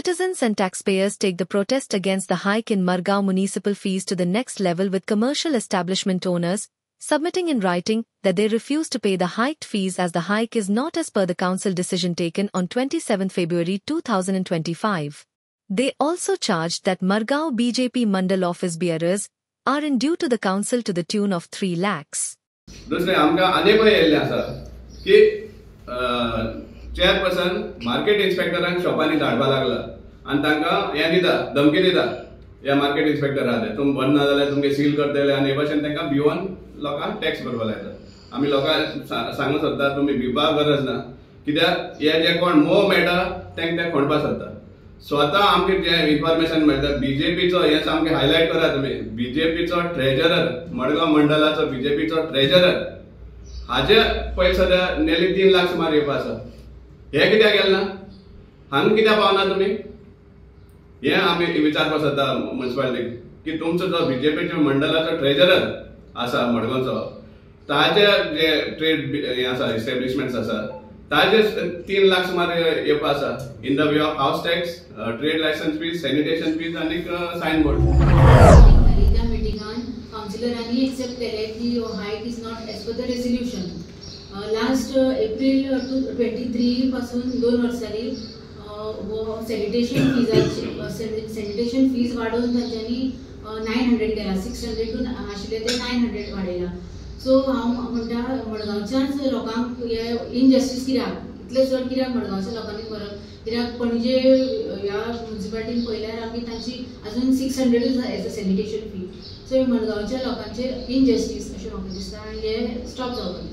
citizens and taxpayers take the protest against the hike in Margao municipal fees to the next level, with commercial establishment owners submitting in writing that they refuse to pay the hiked fees as the hike is not as per the council decision taken on 27 February 2025. They also charged that Margao BJP Mandal office bearers are in due to the council to the tune of 3 lakhs. दुसरे आमकां अनेक येयल्ले आसा की chairperson market इन्स्पेक्टरांक शॉपांनी धाडपा लागला आनी तांकां हें दिता धमकी दिता ह्या मार्केट इन्स्पेक्टर आहा ते तुम बंद ना जाल्यार तुमगे सील करतले आनी हे भशेन तांकां भिवून लोकांक टॅक्स भरपा लायता। आमी लोकांक सांगूंक सोदता तुमी भिवपाक गरज ना, कित्याक हे जे कोण मोह मेळटा तांकां ते खोडपा सोदता। स्वता आमकां जे इन्फॉर्मेशन मेळटा बीजेपीचो हे सामकें हायलायट करा तुमी, बीजेपीचो ट्रेजरर मडगांव मंडलाचो बीजेपीचो ट्रेजरर हाजे पयलीं सद्या नेली 3 लाख सुमार येवपा आसा। हे कित्याक गेले ना, हांगा कित्याक पावना तुमी, हे आमी विचारपाक सोदता म्युनिसिपालिटीक की तुमचो जो बीजेपीचो मंडलाचो ट्रेजरर आसा मडगांवचो ताजे जे ट्रेड हे आसा एस्टॅब्लिशमेंट्स आसा ताजे 3 लाख सुमार येवपा आसा in the way of house tax, trade license fees, sanitation fees आनी सायन बोर्ड। त्या मिटिंगान काउन्सिलरांनी एक्सेप्ट केले की hike is not as per the resolution. Last April 23 पासून 2 वर्सांनी सॅनिटेशन फीज वाडोवन तांच्यांनी 900 केला, 600 टू आशिल्ले ते 900 वाडयला। सो हांव म्हणटा मडगांवच्याच लोकांक हे इनजस्टीस कित्याक इतले चड कित्याक मडगांवच्या लोकांनी करप, कित्याक पणजे ह्या म्युनिसिपालिटीन पळयल्यार आमी तांची अजून 600 एज अ सॅनिटेशन फी। सो मडगांवच्या लोकांचेर इनजस्टीस अशें म्हाका दिसता आनी हे स्टॉप जावपाक